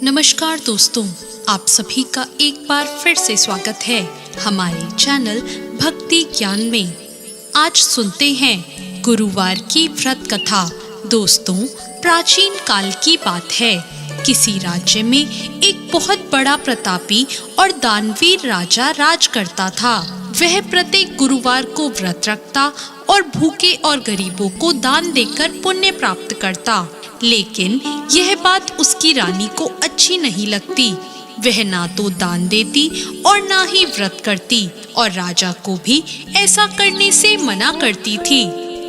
नमस्कार दोस्तों, आप सभी का एक बार फिर से स्वागत है हमारे चैनल भक्ति ज्ञान में। आज सुनते हैं गुरुवार की व्रत कथा। दोस्तों, प्राचीन काल की बात है। किसी राज्य में एक बहुत बड़ा प्रतापी और दानवीर राजा राज करता था। वह प्रत्येक गुरुवार को व्रत रखता और भूखे और गरीबों को दान देकर पुण्य प्राप्त करता। लेकिन यह बात उसकी रानी को अच्छी नहीं लगती। वह ना तो दान देती और ना ही व्रत करती और राजा को भी ऐसा करने से मना करती थी।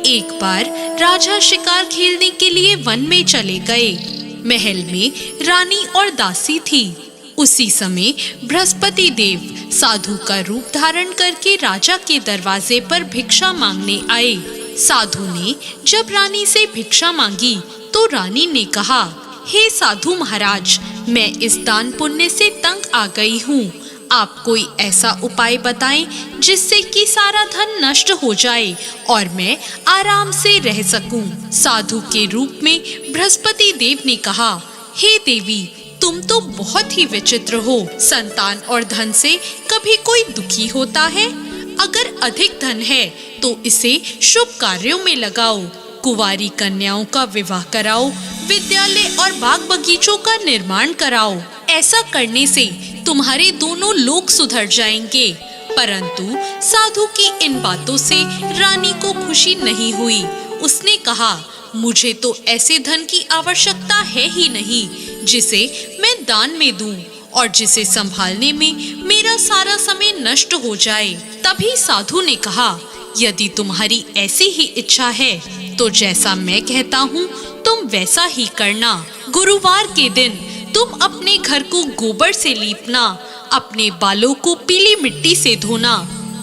एक बार राजा शिकार खेलने के लिए वन में चले गए। महल में रानी और दासी थी। उसी समय बृहस्पति देव साधु का रूप धारण करके राजा के दरवाजे पर भिक्षा मांगने आए। साधु ने जब रानी से भिक्षा मांगी तो रानी ने कहा, हे साधु महाराज, मैं इस दान पुण्य से तंग आ गई हूँ। आप कोई ऐसा उपाय बताएं जिससे कि सारा धन नष्ट हो जाए और मैं आराम से रह सकूं। साधु के रूप में बृहस्पति देव ने कहा, हे देवी, तुम तो बहुत ही विचित्र हो। संतान और धन से कभी कोई दुखी होता है? अगर अधिक धन है तो इसे शुभ कार्यों में लगाओ। कुंवारी कन्याओं का विवाह कराओ, विद्यालय और बाग बगीचों का निर्माण कराओ। ऐसा करने से तुम्हारे दोनों लोग सुधर जाएंगे। परंतु साधु की इन बातों से रानी को खुशी नहीं हुई। उसने कहा, मुझे तो ऐसे धन की आवश्यकता है ही नहीं जिसे मैं दान में दूं और जिसे संभालने में मेरा सारा समय नष्ट हो जाए। तभी साधु ने कहा, यदि तुम्हारी ऐसी ही इच्छा है तो जैसा मैं कहता हूँ तुम वैसा ही करना। गुरुवार के दिन तुम अपने घर को गोबर से लीपना, अपने बालों को पीली मिट्टी से धोना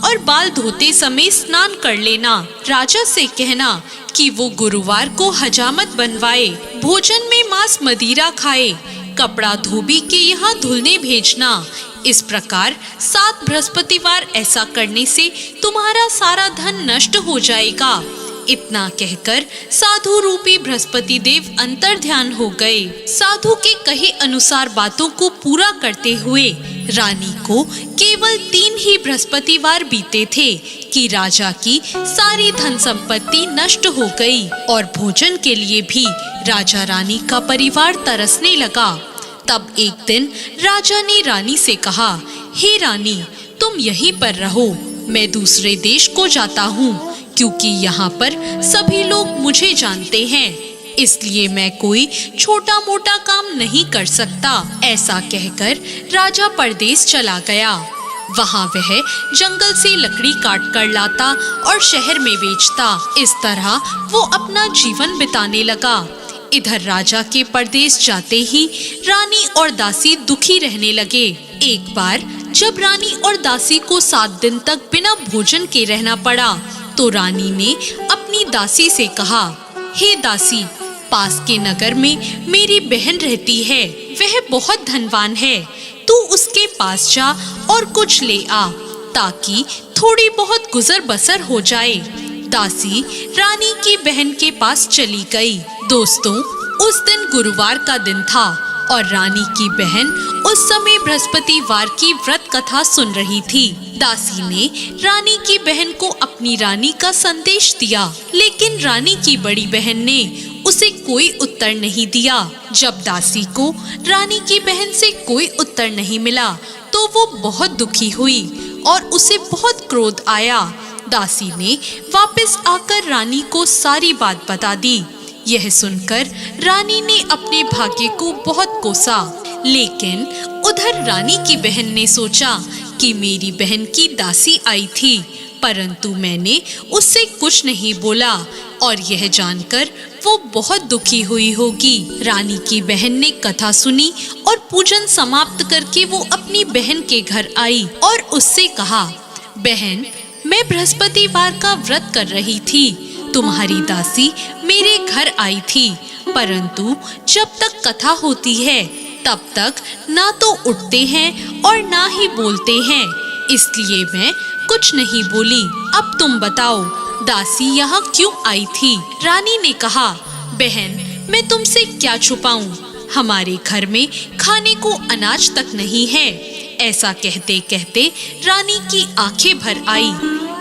और बाल धोते समय स्नान कर लेना। राजा से कहना कि वो गुरुवार को हजामत बनवाए, भोजन में मांस मदिरा खाए, कपड़ा धोबी के यहाँ धुलने भेजना। इस प्रकार 7 बृहस्पतिवार ऐसा करने से तुम्हारा सारा धन नष्ट हो जाएगा। इतना कहकर साधु रूपी बृहस्पति देव अंतर ध्यान हो गए। साधु के कहे अनुसार बातों को पूरा करते हुए रानी को केवल 3 ही बृहस्पतिवार बीते थे कि राजा की सारी धन संपत्ति नष्ट हो गई और भोजन के लिए भी राजा रानी का परिवार तरसने लगा। तब एक दिन राजा ने रानी से कहा, हे रानी, तुम यहीं पर रहो, मैं दूसरे देश को जाता हूँ, क्योंकि यहाँ पर सभी लोग मुझे जानते हैं, इसलिए मैं कोई छोटा मोटा काम नहीं कर सकता। ऐसा कहकर राजा परदेश चला गया। वहाँ वह जंगल से लकड़ी काट कर लाता और शहर में बेचता। इस तरह वो अपना जीवन बिताने लगा। इधर राजा के परदेश जाते ही रानी और दासी दुखी रहने लगे। एक बार जब रानी और दासी को 7 दिन तक बिना भोजन के रहना पड़ा तो रानी ने अपनी दासी से कहा, हे दासी, पास के नगर में मेरी बहन रहती है, वह बहुत धनवान है। तू उसके पास जा और कुछ ले आ ताकि थोड़ी बहुत गुजर बसर हो जाए। दासी रानी की बहन के पास चली गई। दोस्तों, उस दिन गुरुवार का दिन था और रानी की बहन उस समय बृहस्पतिवार की व्रत कथा सुन रही थी। दासी ने रानी की बहन को अपनी रानी का संदेश दिया, लेकिन रानी की बड़ी बहन ने उसे कोई उत्तर नहीं दिया। जब दासी को रानी की बहन से कोई उत्तर नहीं मिला तो वो बहुत दुखी हुई और उसे बहुत क्रोध आया। दासी ने वापस आकर रानी को सारी बात बता दी। यह सुनकर रानी ने अपने भाग्य को बहुत कोसा, लेकिन उधर रानी की बहन ने सोचा कि मेरी बहन की दासी आई थी, परंतु मैंने उससे कुछ नहीं बोला और यह जानकर वो बहुत दुखी हुई होगी। रानी की बहन ने कथा सुनी और पूजन समाप्त करके वो अपनी बहन के घर आई और उससे कहा, बहन, मैं बृहस्पतिवार का व्रत कर रही थी। तुम्हारी दासी मेरे घर आई थी, परंतु जब तक कथा होती है तब तक ना तो उठते हैं और ना ही बोलते हैं, इसलिए मैं कुछ नहीं बोली। अब तुम बताओ, दासी यहाँ क्यों आई थी? रानी ने कहा, बहन, मैं तुमसे क्या छुपाऊं? हमारे घर में खाने को अनाज तक नहीं है। ऐसा कहते कहते रानी की आंखें भर आई।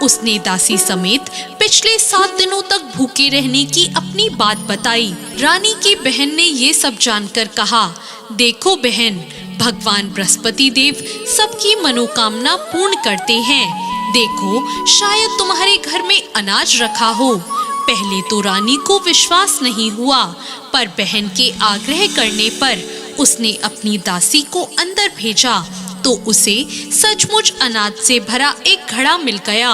उसने दासी समेत पिछले 7 दिनों तक भूखे रहने की अपनी बात बताई। रानी की बहन ने ये सब जानकर कहा, देखो बहन, भगवान बृहस्पति देव सबकी मनोकामना पूर्ण करते हैं। देखो, शायद तुम्हारे घर में अनाज रखा हो। पहले तो रानी को विश्वास नहीं हुआ, पर बहन के आग्रह करने पर उसने अपनी दासी को अंदर भेजा तो उसे सचमुच अनाज से भरा एक घड़ा मिल गया।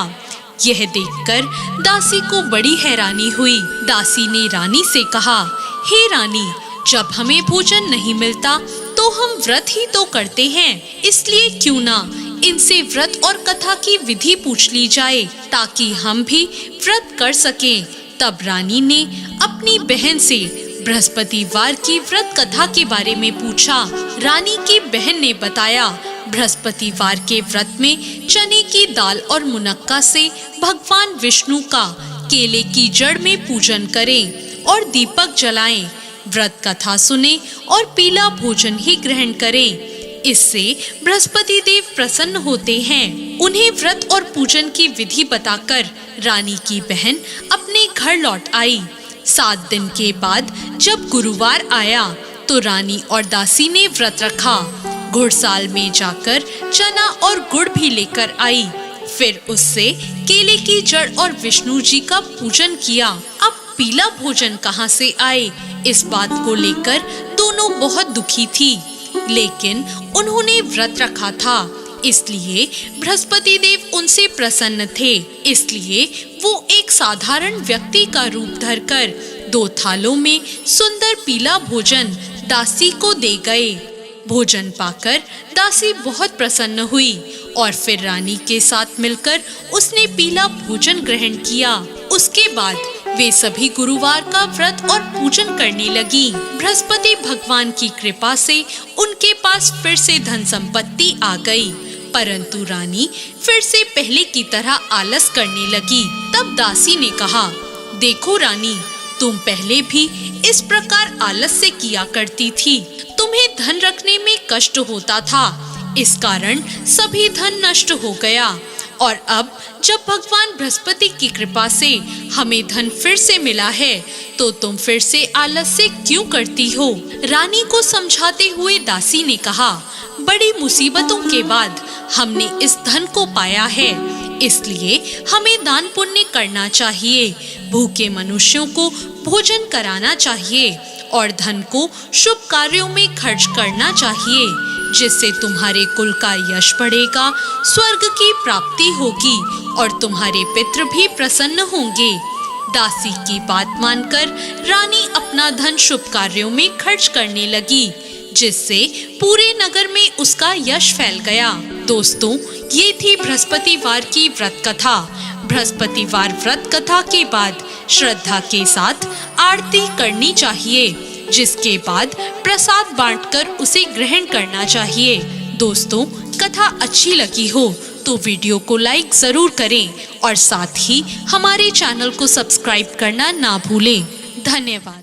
यह देखकर दासी को बड़ी हैरानी हुई। दासी ने रानी से कहा, हे रानी, जब हमें भोजन नहीं मिलता तो हम व्रत ही तो करते हैं, इसलिए क्यों ना इनसे व्रत और कथा की विधि पूछ ली जाए ताकि हम भी व्रत कर सकें। तब रानी ने अपनी बहन से बृहस्पतिवार की व्रत कथा के बारे में पूछा। रानी की बहन ने बताया, बृहस्पतिवार के व्रत में चने की दाल और मुनक्का से भगवान विष्णु का केले की जड़ में पूजन करें और दीपक जलाएं, व्रत कथा सुने और पीला भोजन ही ग्रहण करें। इससे बृहस्पति देव प्रसन्न होते हैं। उन्हें व्रत और पूजन की विधि बताकर रानी की बहन अपने घर लौट आई। 7 दिन के बाद जब गुरुवार आया तो रानी और दासी ने व्रत रखा। घुड़साल में जाकर चना और गुड़ भी लेकर आई। फिर उससे केले की जड़ और विष्णु जी का पूजन किया। अब पीला भोजन कहाँ से आए, इस बात को लेकर दोनों बहुत दुखी थी, लेकिन उन्होंने व्रत रखा था, इसलिए बृहस्पति देव उनसे प्रसन्न थे। इसलिए वो एक साधारण व्यक्ति का रूप धरकर 2 थालों में सुंदर पीला भोजन दासी को दे गए। भोजन पाकर दासी बहुत प्रसन्न हुई और फिर रानी के साथ मिलकर उसने पीला भोजन ग्रहण किया। उसके बाद वे सभी गुरुवार का व्रत और पूजन करने लगी। बृहस्पति भगवान की कृपा से उनके पास फिर से धन संपत्ति आ गई, परंतु रानी फिर से पहले की तरह आलस करने लगी। तब दासी ने कहा, देखो रानी, तुम पहले भी इस प्रकार आलस से किया करती थी। तुम्हें धन रखने में कष्ट होता था, इस कारण सभी धन नष्ट हो गया, और अब जब भगवान बृहस्पति की कृपा से हमें धन फिर से मिला है तो तुम फिर से आलस से क्यों करती हो। रानी को समझाते हुए दासी ने कहा, बड़ी मुसीबतों के बाद हमने इस धन को पाया है, इसलिए हमें दान पुण्य करना चाहिए, भूखे मनुष्यों को भोजन कराना चाहिए और धन को शुभ कार्यों में खर्च करना चाहिए, जिससे तुम्हारे कुल का यश बढ़ेगा, स्वर्ग की प्राप्ति होगी और तुम्हारे पितृ भी प्रसन्न होंगे। दासी की बात मानकर रानी अपना धन शुभ कार्यों में खर्च करने लगी, जिससे पूरे नगर में उसका यश फैल गया। दोस्तों, ये थी बृहस्पतिवार की व्रत कथा। बृहस्पतिवार व्रत कथा के बाद श्रद्धा के साथ आरती करनी चाहिए, जिसके बाद प्रसाद बांटकर उसे ग्रहण करना चाहिए। दोस्तों, कथा अच्छी लगी हो तो वीडियो को लाइक जरूर करें और साथ ही हमारे चैनल को सब्सक्राइब करना ना भूलें। धन्यवाद।